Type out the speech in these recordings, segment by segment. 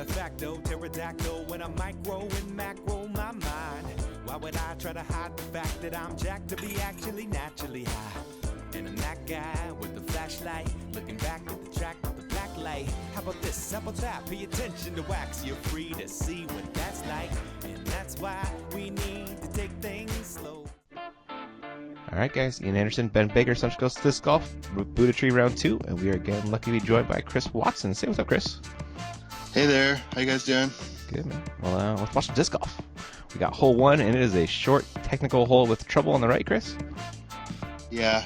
de facto, pterodactyl when I'm micro and macro my mind. Why would I try to hide the fact that I'm jacked to be actually naturally high? And I'm that guy with the flashlight, looking back at the track with the black light. How about this? How about that? Pay attention to wax. You're free to see what that's like. And that's why we need to take things slow. Alright guys, Ian Anderson, Ben Baker, Sunshine Coast Disc Golf, Buddha Tree Round 2, and we are again lucky to be joined by Chris Watson. Say what's up, Chris. Hey there, how you guys doing? Good, man. Well, let's watch the disc golf. We got hole 1, and it is a short, technical hole with trouble on the right, Chris? Yeah,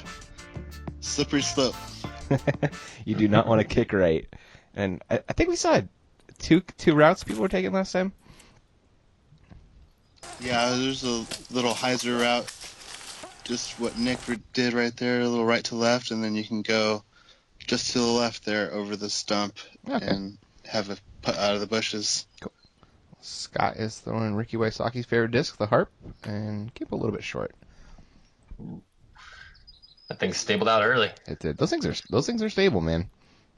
slippery slope. You do not want to kick right. And I think we saw two routes people were taking last time. Yeah, there's a little hyzer route. Just what Nick did right there, a little right to left, and then you can go just to the left there over the stump and have a putt out of the bushes. Cool. Scott is throwing Ricky Wysocki's favorite disc, the Harp, and keep a little bit short. That thing's stabled out early. It did. Those things are stable, man.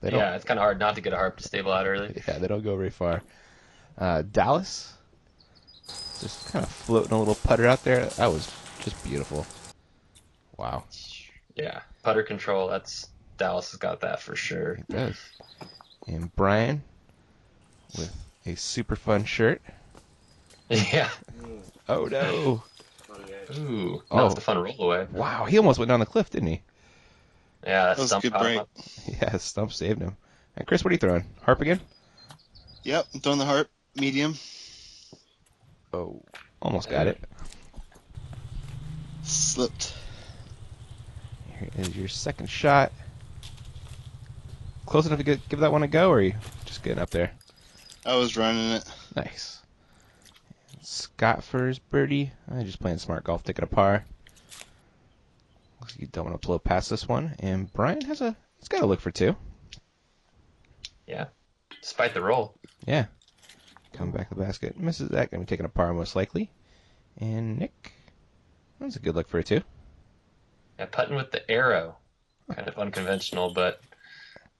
Yeah, it's kind of hard not to get a Harp to stable out early. Yeah, they don't go very far. Dallas, just kind of floating a little putter out there. That was just beautiful. Wow. Yeah, putter control, Dallas has got that for sure. It does. And Brian with a super fun shirt. Yeah. Oh no. Ooh, that was the fun roll away. Wow, he almost went down the cliff, didn't he? Yeah, That was a good break. Yeah, stump saved him. And Chris, what are you throwing? Harp again? Yep, I'm throwing the Harp, medium. Oh, almost got it. Slipped. Here is your second shot. Close enough to give that one a go, or are you just getting up there? I was running it. Nice. Scott for his birdie. Just playing smart golf, taking a par. Looks like you don't want to blow past this one. And Brian he's got to look for 2. Yeah, despite the roll. Yeah. Come back to the basket. Misses that. Going to be taking a par most likely. And Nick, that's a good look for a 2. Yeah, putting with the arrow. Kind of unconventional, but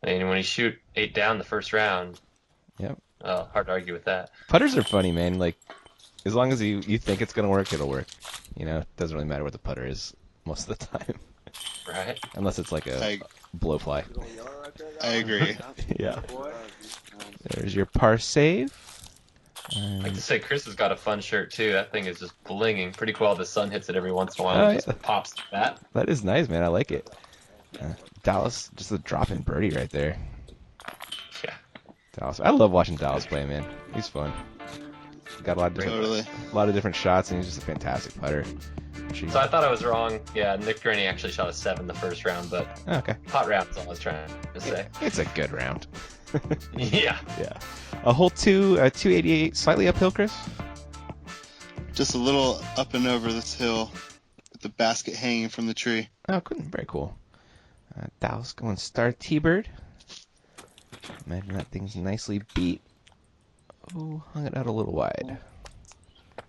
I mean, when you shoot 8 down the first round, Yep. hard to argue with that. Putters are funny, man. Like, as long as you think it's going to work, it'll work. You know, it doesn't really matter what the putter is most of the time. Right. Unless it's like a blowfly. I agree. Yeah. There's your par save. I like to say Chris has got a fun shirt too. That thing is just blinging. Pretty cool. The sun hits it every once in a while. Oh, It just pops like that. That is nice, man. I like it. Dallas, just a drop-in birdie right there. Yeah. Dallas, I love watching Dallas play, man. He's fun. Got a lot of different shots, and he's just a fantastic putter. So I thought I was wrong. Yeah, Nick Gurney actually shot a 7 the first round, but hot round is all I was trying to say. It's a good round. Yeah. Yeah. A hole 2, 288, slightly uphill, Chris? Just a little up and over this hill with the basket hanging from the tree. Oh, very cool. Dallas going star T-bird. Imagine that thing's nicely beat. Oh, hung it out a little wide.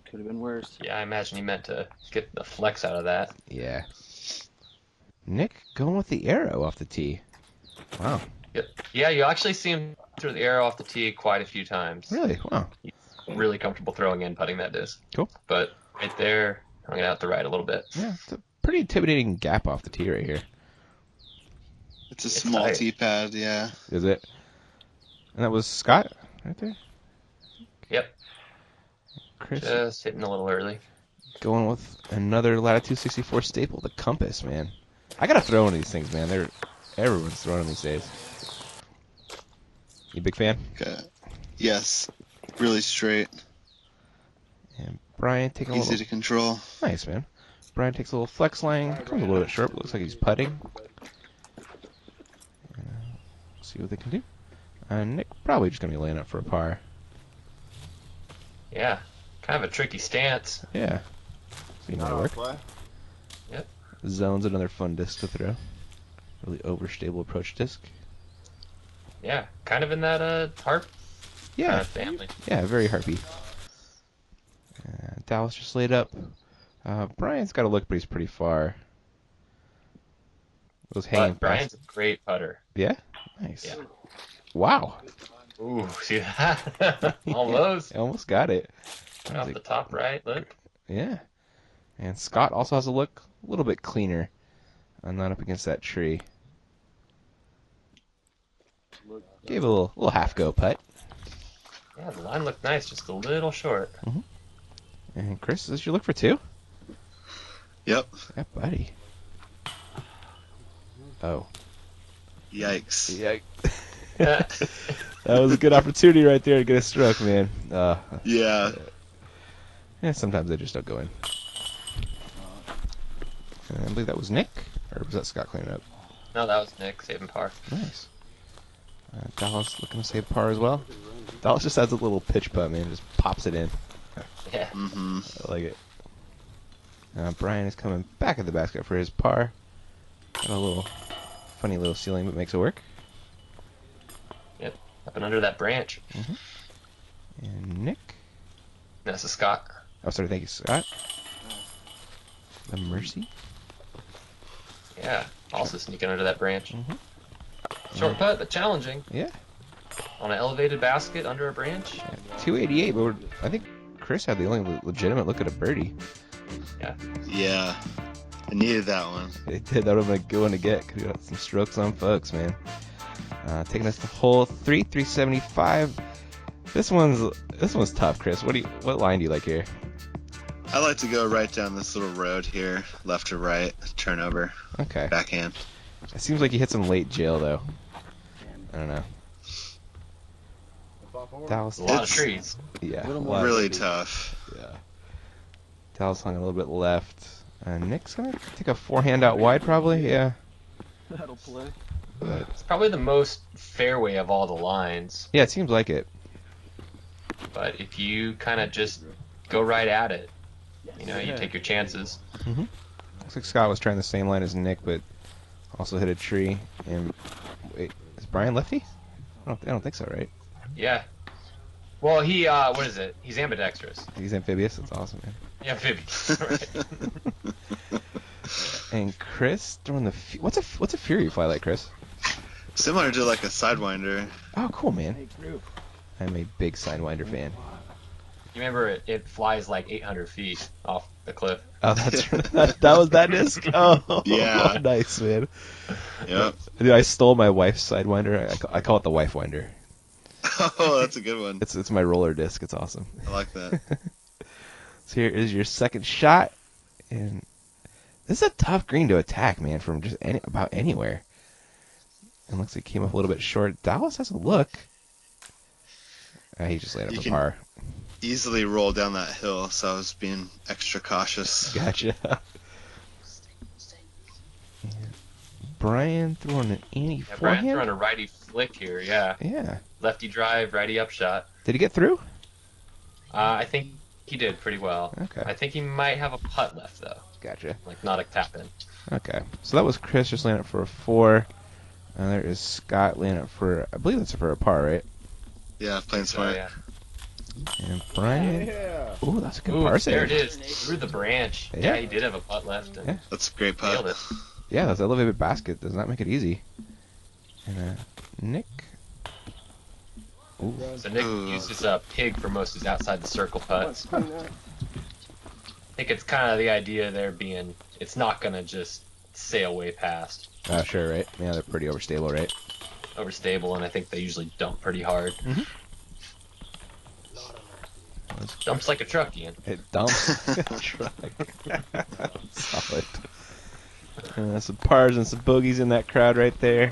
Could have been worse. Yeah, I imagine he meant to get the flex out of that. Yeah. Nick going with the arrow off the tee. Wow. Yeah, you actually see him throw the arrow off the tee quite a few times. Really? Wow. He's really comfortable throwing and putting that disc. Cool. But right there, hung it out the right a little bit. Yeah, it's a pretty intimidating gap off the tee right here. It's a small tight. tee pad, yeah. Is it? And that was Scott right there? Yep. Chris Just hitting a little early. going with another Latitude 64 staple, the Compass, man. I gotta throw one of these things, man. Everyone's throwing them these days. You a big fan? Okay. Yes. Really straight. And Brian taking a Easy little... to control. Nice, man. Brian takes a little flex line. Comes a little bit short, but looks like he's putting. See what they can do. Nick probably just going to be laying up for a par. Yeah. Kind of a tricky stance. Yeah. See how it work. Yep. Zone's another fun disc to throw. Really overstable approach disc. Yeah. Kind of in that harp Yeah. family. Yeah, very harpy. Dallas just laid up. Brian's got to look, but he's pretty far. Those hanging But Brian's a great putter. Yeah? Nice. Yeah. Wow. Ooh, see that? Almost. Almost got it. Right off the top right. Look. Yeah. And Scott also has a look a little bit cleaner. Not up against that tree. Gave a little half go putt. Yeah, the line looked nice, just a little short. And Chris, is your look for 2? Yep. Yeah, buddy. Oh. Yikes. Yeah. Yeah. That was a good opportunity right there to get a stroke, man. Yeah. Yeah, sometimes they just don't go in. And I believe that was Nick, or was that Scott cleaning up? No, that was Nick saving par. Nice. Dallas looking to save par as well. Dallas just has a little pitch putt, man. Just pops it in. Yeah. Mm-hmm. I like it. Brian is coming back at the basket for his par. Got a little funny little ceiling, but makes it work. Yep. Up and under that branch. And Nick. That's a Scott. Oh, sorry. Thank you, Scott. The Mercy. Yeah. Also sneaking under that branch. Short putt, but challenging. Yeah. On an elevated basket under a branch. 288, but I think Chris had the only legitimate look at a birdie. Yeah. I needed that one. They did. That would have been a good one to get. Could have got some strokes on folks, man. Taking us to hole 3, 375. This one's tough, Chris. What line do you like here? I like to go right down this little road here, left to right, turn over, Okay. backhand. It seems like you hit some late jail though. I don't know. Dallas. A lot of It's- trees. Yeah. Little a more lot- Really tough. Yeah. Dallas hung a little bit left. Nick's gonna take a forehand out wide, probably. Yeah. That'll play. But It's probably the most fairway of all the lines. yeah, it seems like it. But if you kind of just go right at it, you take your chances. Looks like Scott was trying the same line as Nick, but also hit a tree. And wait, is Brian lefty? I don't think so, right? Yeah. Well, what is it? He's ambidextrous. He's amphibious. That's awesome, man. Yeah, amphibious. Right. And Chris throwing the what's a Fury fly like, Chris? Similar to like a Sidewinder. Oh, cool, man. Hey, group. I'm a big Sidewinder fan. You remember it flies like 800 feet off the cliff. Oh, that's that was that disc. Oh, Yeah. nice, man. Yep. Dude, I stole my wife's Sidewinder. I call it the wife winder. Oh, that's a good one. It's my roller disc. It's awesome. I like that. So here is your second shot, and this is a tough green to attack, man, from just about anywhere. And looks like he came up a little bit short. Dallas has a look. He just laid up You a can- par. Easily roll down that hill, so I was being extra cautious. Gotcha. Brian throwing an Annie Yeah, Brian's forehand. throwing a righty flick here. Yeah. Yeah. Lefty drive, righty upshot. Did he get through? I think he did pretty well. Okay. I think he might have a putt left though, Gotcha. like not a tap in. Okay. So that was Chris just laying up for a 4. And there is Scott laying up for, I believe that's for a par, right? Yeah, playing So smart. yeah. And Brian. Yeah. Ooh, that's a good Ooh, par there save. it is. Through the branch. Yeah. Yeah, he did have a putt left. And Yeah. That's a great Nailed putt. it. Yeah, that's elevated basket. Does not make it easy. And Nick. Ooh. So Nick Ooh. uses a pig for most of his outside the circle putts. Clean that. I think it's kind of the idea there being it's not gonna just sail way past. Sure, right? Yeah, they're pretty overstable, right? Overstable, and I think they usually dump pretty hard. Dumps like a truck, Ian. It dumps. Truck. Solid. Some pars and some boogies in that crowd right there.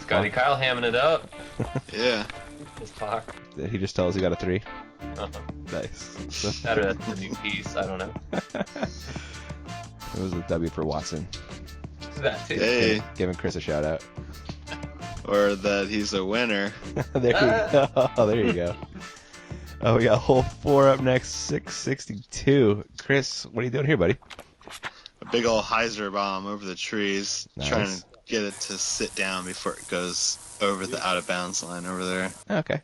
Scotty Kyle hamming it up. Yeah. His par. Did he just tell us he got a 3? Uh-huh. Nice. That or that's the new piece. I don't know. It was a W for Watson. That too. Hey. Giving Chris a shout out. Or that he's a winner. There you go. Oh, there you go. Oh, we got hole 4 up next, 662. Chris, what are you doing here, buddy? A big old hyzer bomb over the trees, Nice. trying to get it to sit down before it goes over the out of bounds line over there. Oh, okay.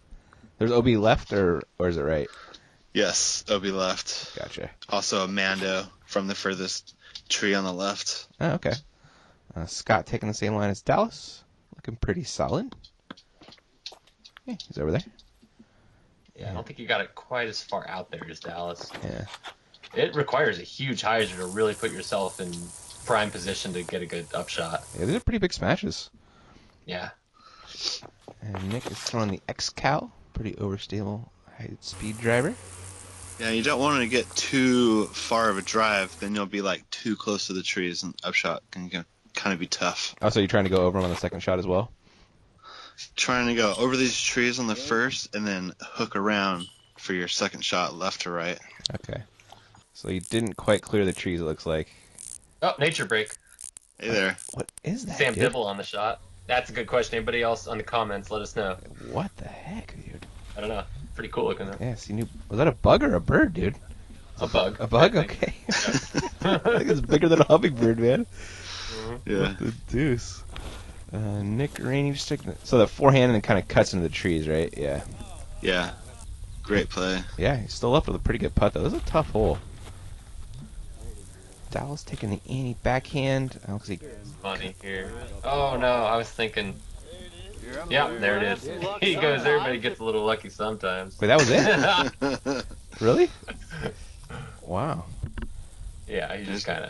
There's OB left, or is it right? Yes, Obi left. Gotcha. Also a Mando from the furthest tree on the left. Oh, okay. Scott taking the same line as Dallas. Looking pretty solid. Yeah, he's over there. Yeah, I don't think you got it quite as far out there as Dallas. Yeah. It requires a huge hyzer to really put yourself in prime position to get a good upshot. Yeah, these are pretty big smashes. Yeah. And Nick is throwing the X-Cal, pretty overstable high-speed driver. Yeah, you don't want to get too far of a drive, then you'll be like too close to the trees, and upshot can kind of be tough. Oh, so you're trying to go over him on the second shot as well? Trying to go over these trees on the first, and then hook around for your second shot, left to right. Okay. So you didn't quite clear the trees, it looks like. Oh, nature break. Hey there. What is that, Sam dude? Dibble on the shot. That's a good question. Anybody else on the comments, let us know. What the heck, dude? I don't know. Pretty cool looking though. Yeah, see, was that a bug or a bird, dude? It's a bug. A bug? I think. Okay. I think it's bigger than a hummingbird, man. Yeah. What the deuce? Nick Rainey just taking so the forehand and then kind of cuts into the trees, right? Yeah. Yeah. Great play. Yeah, he's still up with a pretty good putt, though. This is a tough hole. Dallas taking the Annie backhand. I don't see. Funny here. Oh no, I was thinking. Yeah, there it is. He goes. Everybody gets a little lucky sometimes. Wait, that was it? Really? Wow. Yeah, he just kind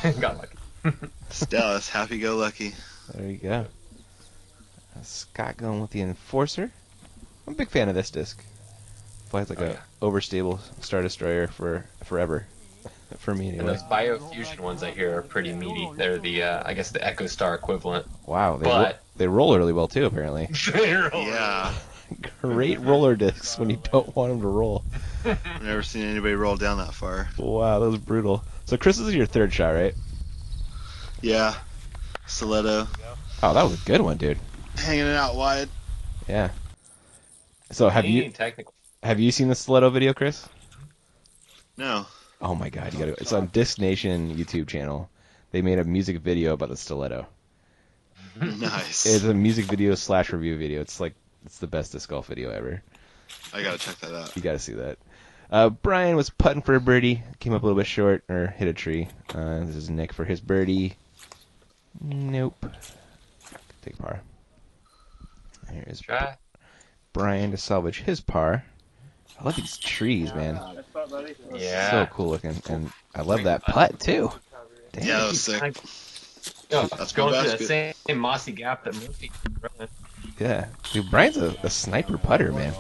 of got lucky. Dallas, happy-go-lucky. There you go. Scott going with the Enforcer. I'm a big fan of this disc. Flies like a overstable Star Destroyer for forever. For me, And anyway. those Biofusion ones I hear are pretty meaty. They're the, I guess, the Echo Star equivalent. Wow, But- they roll really well too, apparently. Yeah. Great roller discs when you don't want them to roll. I've never seen anybody roll down that far. Wow, that was brutal. So Chris, this is your third shot, right? Yeah. Stiletto. Oh, that was a good one, dude. Hanging it out wide. Yeah. So have Technical. you seen the Stiletto video, Chris? No. Oh my God, you gotta! It's on Disc Nation YouTube channel. They made a music video about the Stiletto. Nice. It's a music video / review video. It's the best disc golf video ever. I gotta check that out. You gotta see that. Brian was putting for a birdie, came up a little bit short, or hit a tree. This is Nick for his birdie. Nope. Take par. Here is Try. Brian to salvage his par. I love these trees, man. Yeah. So cool looking, and I love that putt too. Damn. Yeah, that was sick. Oh, That's going my through that basket. same mossy gap that Murphy running. Yeah, dude, Brian's a sniper putter, man.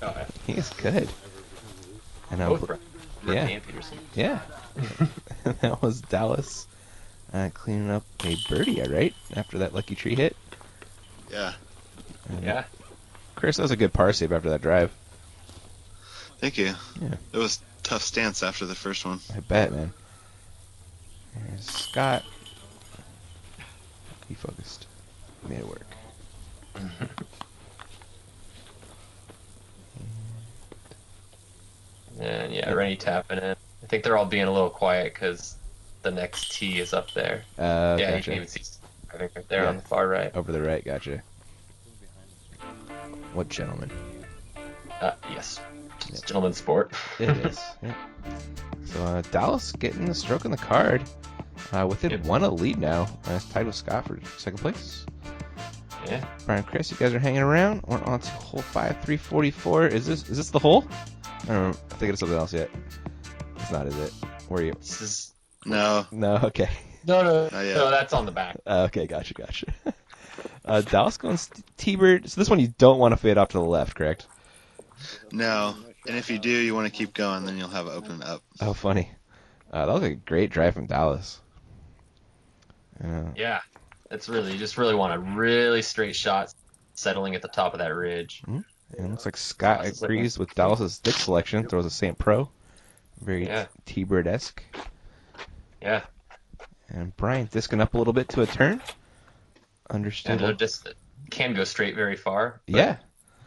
Oh, He is good. And both Brian. Murphy yeah. and Peterson. Yeah. That was Dallas cleaning up a birdie, right? After that lucky tree hit. Yeah. And Yeah. Chris, that was a good par save after that drive. Thank you. Yeah. It was tough stance after the first one. I bet, man. There's Scott. He focused. Made it work. And yeah, Rennie tapping it. I think they're all being a little quiet because the next tee is up there. Yeah, you Gotcha. can even see driving right there Yeah. on the far right. Over the right, gotcha. What gentleman? Yes. It's gentleman's sport. It is. Yeah. So Dallas getting the stroke in the card. Within Yep. one a lead now. It's tied with Scott for second place. Yeah. Brian, Chris, you guys are hanging around. We're on to hole 5, 344. Is this the hole? I don't know. I'm thinking of something else yet. It's not, is it? Where are you? This is No. No, okay. no, Not yet. no. That's on the back. Okay, gotcha. Dallas going T-Bird. So this one you don't want to fade off to the left, correct? No. And if you do, you want to keep going, then you'll have it open up. Oh, funny. That was a great drive from Dallas. Yeah. It's really you just really want a really straight shot settling at the top of that ridge. And it looks like Scott agrees with Dallas's stick selection. Throws a St. Pro. Very Yeah. T-Bird-esque. Yeah. And Brian discing up a little bit to a turn. And Understandable. it just can go straight very far. but Yeah,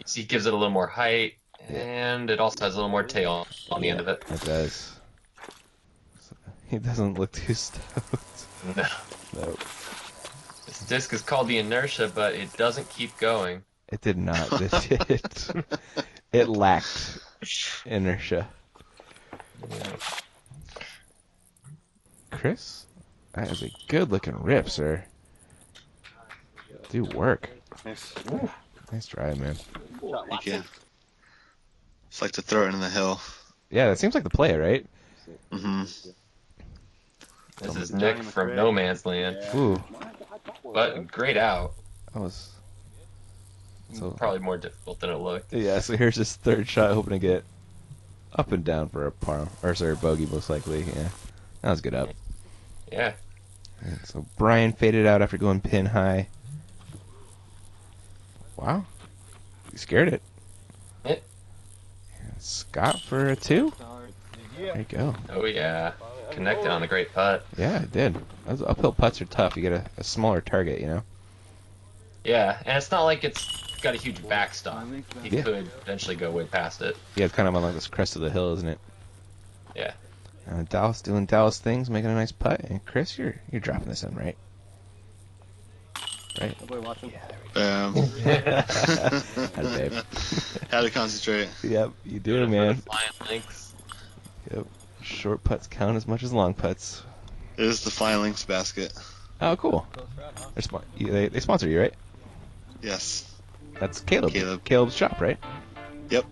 He gives it a little more height, and it also has a little more tail on the end of it. it does. So, he doesn't look too stoked. No. No, This disc is called the Inertia, but it doesn't keep going. it did not. It lacked inertia. Chris, that is a good looking rip, sir. Do work. Nice drive, man. Thank you. Just like to throw it in the hill. Yeah, that seems like the play, right? Mm-hmm. This is Nick from No Man's Land. Ooh, But great out. that was. So Probably more difficult than it looked. yeah, so here's his third shot, hoping to get up and down for a par, or sorry, bogey most likely. Yeah, that was good up. Yeah. And so Brian faded out after going pin high. Wow, he scared it. Yeah. And Scott for a 2. There you go. Oh yeah. Connected on a great putt. Yeah, it did. Those uphill putts are tough. You get a smaller target, you know. Yeah, and it's not like it's got a huge backstop. He Yeah. could eventually go way past it. Yeah, it's kind of on like this crest of the hill, isn't it? Yeah. Dallas doing Dallas things, making a nice putt. And Chris, you're dropping this in, right? Right. Nobody watching? Had babe. to concentrate. Yep, you do, Good man. for the flying links. Yep. Short putts count as much as long putts. It is the Flying Links basket. Oh, cool. They sponsor you, right? Yes. That's Caleb. Caleb. Caleb's shop, right? Yep.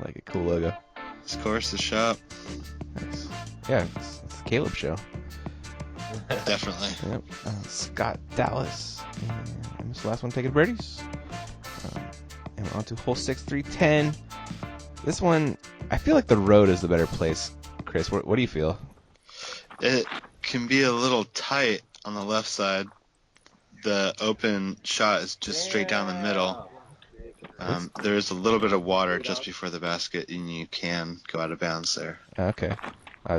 Like a cool logo. Of course, the shop. Nice. Yeah, it's the Caleb show. Definitely. Yep. Scott Dallas. And this last one taking birdies. And we're on to hole 6, 310. This one, I feel like the road is the better place. Chris, what do you feel? It can be a little tight on the left side. The open shot is just straight down the middle. There is a little bit of water just before the basket, and you can go out of bounds there. Okay.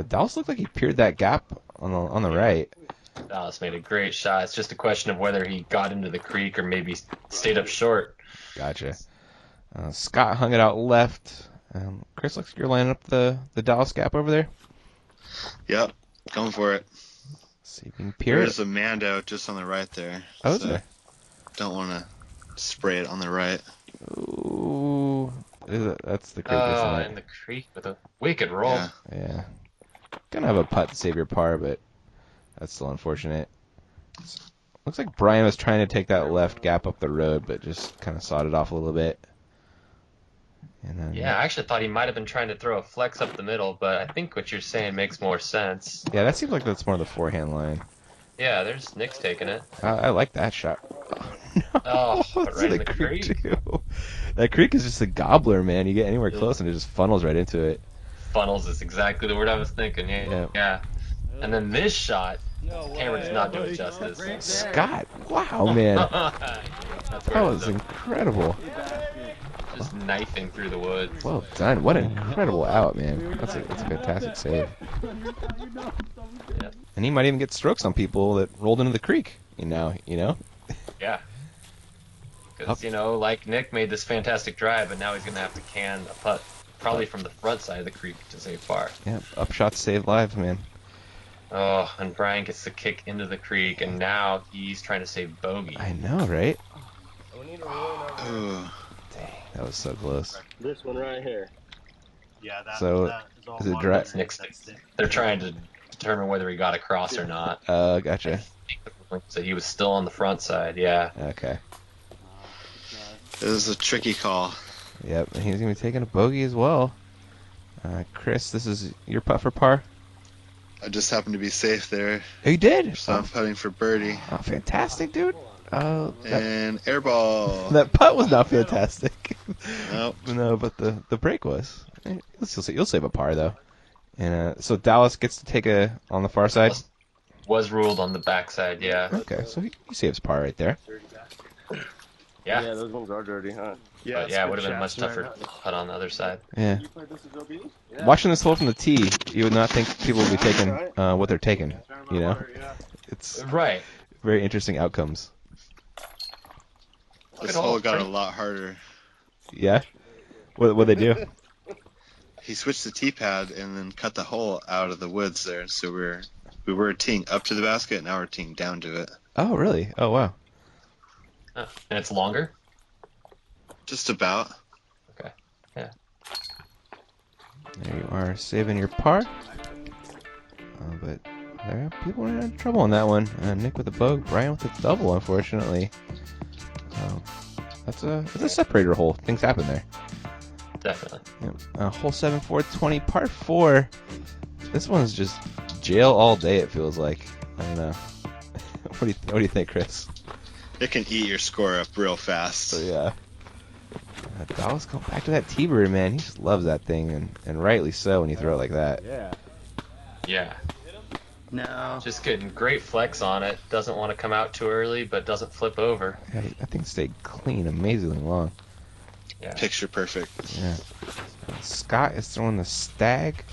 Dallas looked like he peered that gap on the right. Dallas made a great shot. It's just a question of whether he got into the creek or maybe stayed up short. Gotcha. Scott hung it out left. Chris, looks like you're lining up the Dallas gap over there. Yep, going for it. See if you can peer it. There's a Mando just on the right there. Oh, is there? Don't want to spray it on the right. Ooh. That's the creek, isn't Oh, it? in the creek with a wicked roll. Yeah. Yeah. Gonna have a putt to save your par, but that's still unfortunate. Looks like Brian was trying to take that left gap up the road, but just kind of sawed it off a little bit. And then, Yeah, I actually thought he might have been trying to throw a flex up the middle, but I think what you're saying makes more sense. Yeah, that seems like that's more the forehand line. Yeah, there's Nick's taking it. I like that shot. Oh, What's right in the the creek creek. do? That creek is just a gobbler, man. You get anywhere close and it just funnels right into it. Funnels is exactly the word I was thinking. Yeah. Yeah. And then this shot, camera does not do it justice. Scott, wow, man. That's That where was it's incredible. just knifing through the woods. Well done. What an incredible out, man. That's a fantastic save. Yeah. And he might even get strokes on people that rolled into the creek. You know? Yeah. Because, like Nick made this fantastic drive, but now he's going to have to can a putt, probably from the front side of the creek to save par. Yeah, upshots save lives, man. Oh, and Brian gets the kick into the creek, and now he's trying to save bogey. I know, right? Ooh. That was so close. This one right here. Yeah, that, So, that is all is it water. dry- That's Nick's. They're trying to determine whether he got across or not. Gotcha. So he was still on the front side, yeah. Okay. It was a tricky call. Yep, and he's going to be taking a bogey as well. Chris, this is your putt for par? I just happened to be safe there, Oh, you did? so I'm putting for birdie. Oh, fantastic, dude. Oh, And air ball. that putt was not fantastic. Nope. No, but the break was. You'll save a par, though. And so Dallas gets to take on the far side? Was ruled on the backside, yeah. Okay, so he saves par right there. Yeah, Yeah. those ones are dirty, huh? But yeah, it would have been much tougher to putt on the other side. Yeah. You played this as OB? Watching this hole from the tee, you would not think people would be taking what they're taking. You know, it's Right. very interesting outcomes. This Good hole, hole got a pretty- lot harder. Yeah. What they do? He switched the tee pad and then cut the hole out of the woods there. So we were teeing up to the basket, now we're teeing down to it. Oh, really? Oh, wow. Oh, and it's longer? Just about. Okay. Yeah. There you are, saving your par. But there, people are in trouble on that one. Nick with the bogey, Brian with the double, unfortunately. So That's a separator hole. Things happen there. Definitely. Yep. Hole 7, 420, par 4. This one's just jail all day. It feels like. I don't know. What do you think, Chris? It can eat your score up real fast. So yeah. Dallas going back to that T-bird, man. He just loves that thing, and rightly so when you throw it like that. Yeah. Yeah. No. Just getting great flex on it. Doesn't want to come out too early, but doesn't flip over. Yeah, that thing stayed clean, amazingly long. Yeah. Picture perfect. Yeah. Scott is throwing the stag.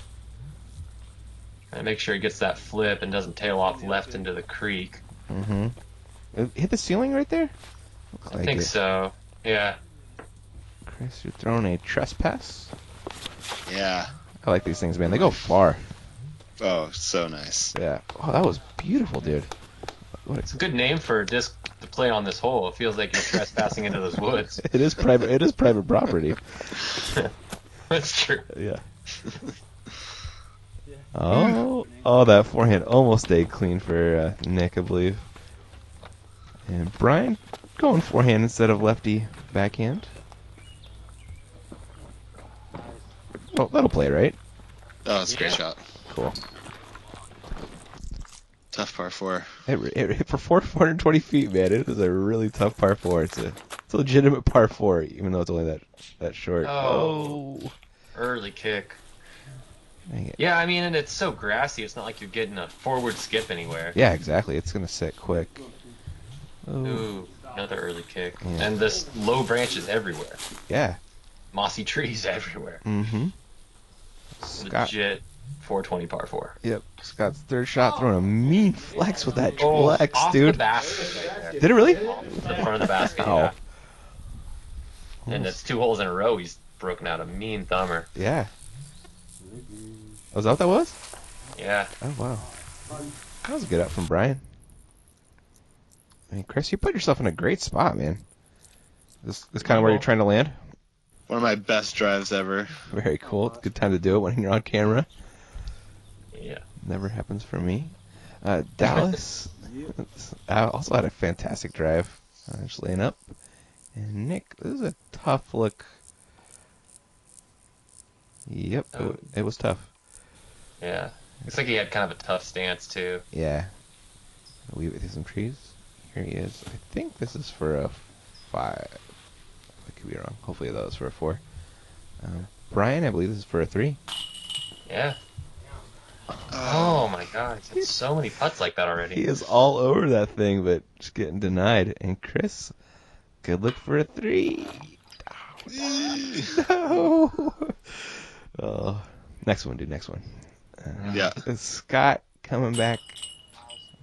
And make sure he gets that flip and doesn't tail off left into the creek. Mm-hmm. It hit the ceiling right there? Looks I like think it. so. Yeah. Chris, you're throwing a trespass. Yeah. I like these things, man. They go far. Oh, so nice. Yeah. Oh, that was beautiful, dude. What It's a good name for a disc to play on this hole. It feels like you're trespassing into those woods. It is private. It is private property. That's true. Yeah. Oh, that forehand almost stayed clean for Nick, I believe. And Brian going forehand instead of lefty backhand. Oh, that'll play, right? Oh, it's a great Yeah. shot. Cool. Tough par 4. For 420 feet, man, it is a really tough par 4. It's a legitimate par 4, even though it's only that short. Oh. Early kick. Dang it. Yeah, I mean, and it's so grassy. It's not like you're getting a forward skip anywhere. Yeah, exactly. It's gonna set quick. Oh. Ooh, another early kick. Yeah. And this low branches everywhere. Yeah. Mossy trees everywhere. Mm-hmm. Scott. Legit 420 par 4. Yep. Scott's third shot throwing a mean flex with that Oh, flex, off dude. the basket right there. Did it really? The front of the basket, Oh. yeah. And it's 2 holes in a row. He's broken out a mean thumber. Yeah. Was that what that was? Yeah. Oh, wow. That was a good up from Brian. I mean, Chris, you put yourself in a great spot, man. This kind of where you're trying to land? One of my best drives ever. Very cool. It's a good time to do it when you're on camera. Yeah. Never happens for me. Dallas also had a fantastic drive. Just laying up. And Nick, this is a tough look. Yep, it was tough. Yeah. Looks like he had kind of a tough stance, too. Yeah. We with some trees. Here he is. I think this is for a 5. I could be wrong. Hopefully that was for a 4. Brian, I believe this is for a 3. Yeah. Oh my god, he's had so many putts like that already. He is all over that thing, but just getting denied. And Chris, good look for a 3. No. Oh, next one, dude. Next one. Yeah. Scott coming back.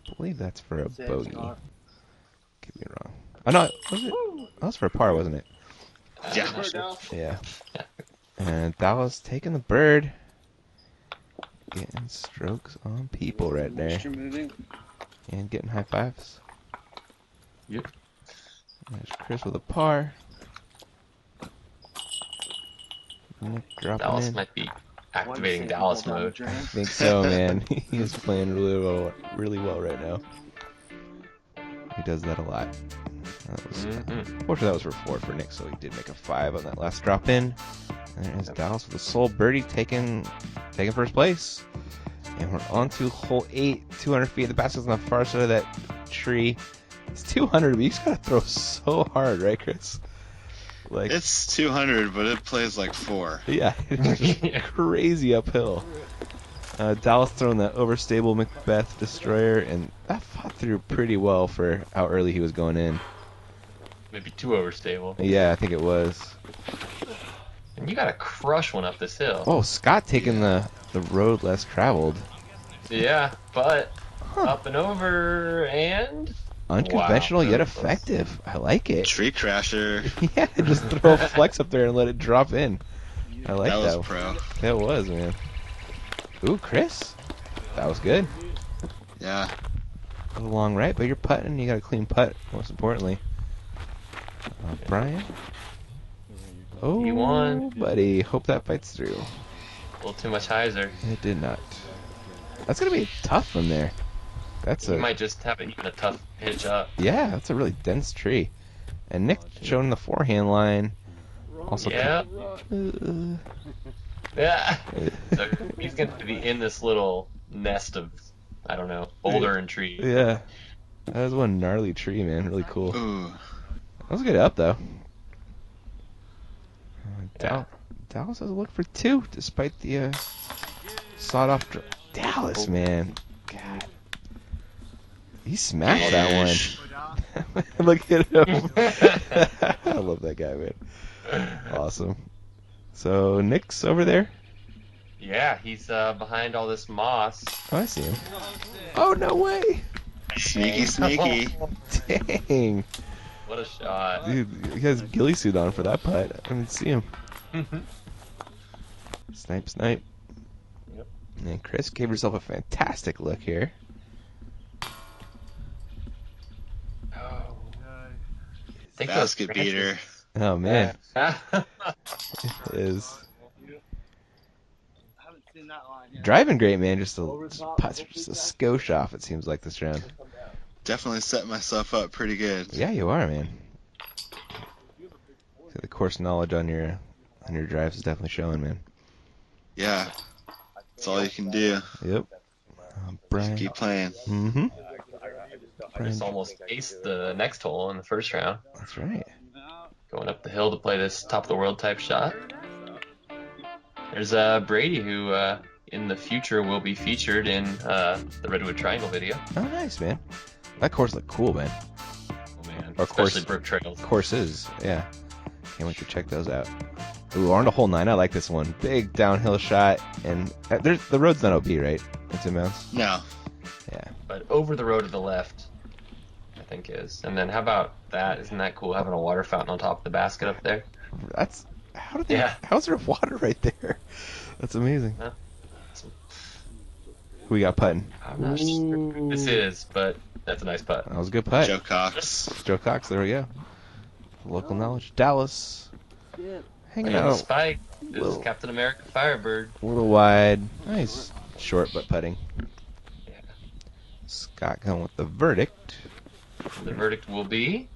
I believe that's for a bogey. Could be wrong. Oh no, was it? That was for a par, wasn't it? Yeah. Yeah. And Dallas taking the bird. Getting strokes on people right there. And getting high fives. Yep. There's Chris with a par. Nick dropping Dallas in. might be activating Dallas mode. I think so, man. He is playing really well right now. He does that a lot. That was, fortunately, that was for 4 for Nick, so he did make a 5 on that last drop in. And there's Dallas with a sole birdie taking first place. And we're on to hole 8, 200 feet. The basket's on the far side of that tree. It's 200, but you just gotta throw so hard, right, Chris? Like, It's 200, but it plays like 4. yeah, it's just crazy uphill. Dallas throwing that overstable Macbeth Destroyer, and that fought through pretty well for how early he was going in. Maybe too overstable. Yeah, I think it was. And you gotta crush one up this hill. Oh, Scott taking the road less traveled. Yeah, but up and over and... Unconventional Wow. yet effective. I like it. Tree crasher. Yeah, just throw a flex up there and let it drop in. I like That that. was pro. That was, man. Ooh, Chris. That was good. Yeah. A little long right, but you're putting. You got a clean putt, most importantly. Brian. Oh, He won. buddy. Hope that fights through. A little too much hyzer. It did not. That's gonna be tough from there. That's You a might just have even a tough pitch up. yeah. That's a really dense tree. And Nick showing the forehand line. Also, Yeah. uh, Yeah. So he's going to be in this little nest of, I don't know, boulder and tree. yeah. That was one gnarly tree, man. Really cool. Ooh. That was a good up, though. Yeah. Dallas has a look for 2, despite the sawed-off. Dallas, man. God. He smashed that one. Look at him. I love that guy, man. Awesome. So, Nick's over there? Yeah, he's behind all this moss. Oh, I see him. Oh, no way. Sneaky, sneaky. Dang. What a shot. Dude, he has ghillie suit on for that putt. I didn't see him. Snipe, snipe. Yep. And Chris gave herself a fantastic look here. Oh. Think Basket beater. Oh, man. Yeah. It is. Driving great, man. Just putts just a skosh off, it seems like, this round. Definitely set myself up pretty good. Yeah, you are, man. So the course knowledge on your drives is definitely showing, man. Yeah. That's all you can do. Yep. Brian. Keep playing. Mm-hmm. I just almost aced the next hole in the first round. That's right. Going up the hill to play this top of the world type shot. There's Brady, who in the future will be featured in the Redwood Triangle video. Oh, nice, man. That course looked cool, man. Oh man, Or course- especially Brook Trails. Courses, yeah. Can't wait to check those out. Ooh, on to hole 9. I like this one. Big downhill shot, and the road's not OB, right? It's inbounds. No. Yeah. But over the road to the left, I think is. And then how about that? Isn't that cool having a water fountain on top of the basket up there? That's how did they? Yeah. How's there water right there? That's amazing. Huh? Who we got putting? I'm not sure who this is, but that's a nice putt. That was a good putt. Joe Cox. Joe Cox. There we go. Local knowledge. Dallas. Hanging And the out spike. This Little- is Captain America Firebird. a little wide. Nice. Short but putting. Yeah. Scott going with the verdict. The verdict will be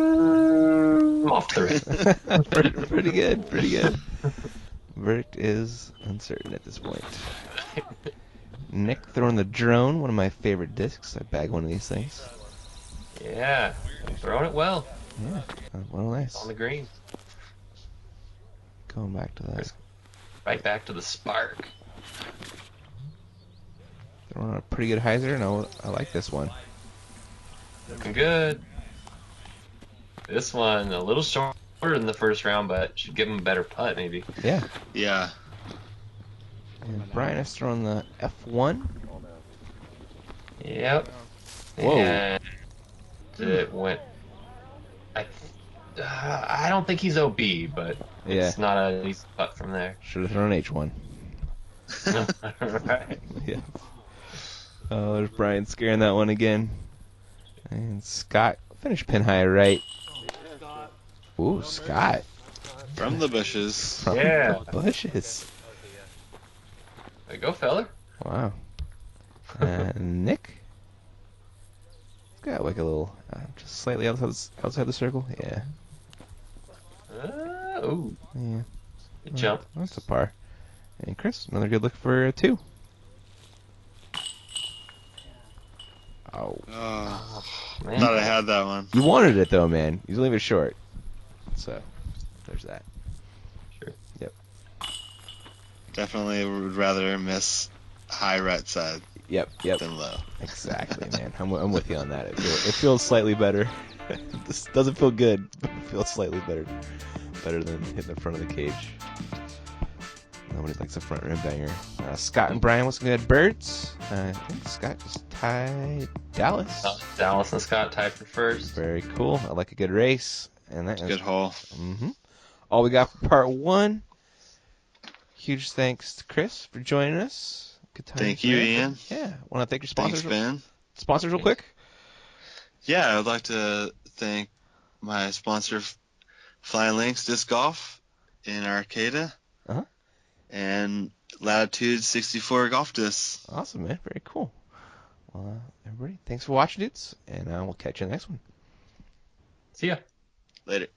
I'm off to the races. pretty good. Pretty good. Verdict is uncertain at this point. Nick throwing the drone, one of my favorite discs. I bag one of these things. Yeah, throwing it well Yeah, well, nice. on the green. Going back to that. Right back to the spark. Throwing a pretty good hyzer, and I like this one. Looking good. This one a little shorter than the first round, but should give him a better putt maybe. Yeah. Yeah. And Brian has thrown the F1. Yep. Whoa. And it went. I don't think he's OB, but Yeah. it's not an easy putt from there. Should have thrown H1. Right. Yeah. Oh, there's Brian scaring that one again. And Scott finished pin high right. Ooh, Scott. From the bushes. From Yeah. the bushes. There you go, fella. Wow. Nick? Got like a little, just slightly outside the circle. Yeah. Ooh, Yeah. good jump. That's a par. And Chris, another good look for a 2. Oh. Oh, Man. thought I had that one. You wanted it though, man. You leave it short. So, there's that. Sure. Yep. Definitely would rather miss high right side Yep. than low. Exactly, man. I'm with you on that. It feels slightly better. This doesn't feel good, but it feels slightly better than hitting the front of the cage. Nobody likes a front rim banger. Scott and Brian, what's good? Birds. I think Scott just tied Dallas. Dallas and Scott tied for first. Very cool. I like a good race. And that is Good hole. all we got for part 1. Huge thanks to Chris for joining us. Good time. Thank you, Ian. Yeah. Want to thank your sponsors? Thanks, Ben. Sponsors real quick. Yeah, I would like to thank my sponsor, Flying Links Disc Golf in Arcata. Uh-huh. And Latitude 64 Golf Discs. Awesome, man. Very cool. Well, everybody, thanks for watching, dudes, and we'll catch you in the next one. See ya. Later.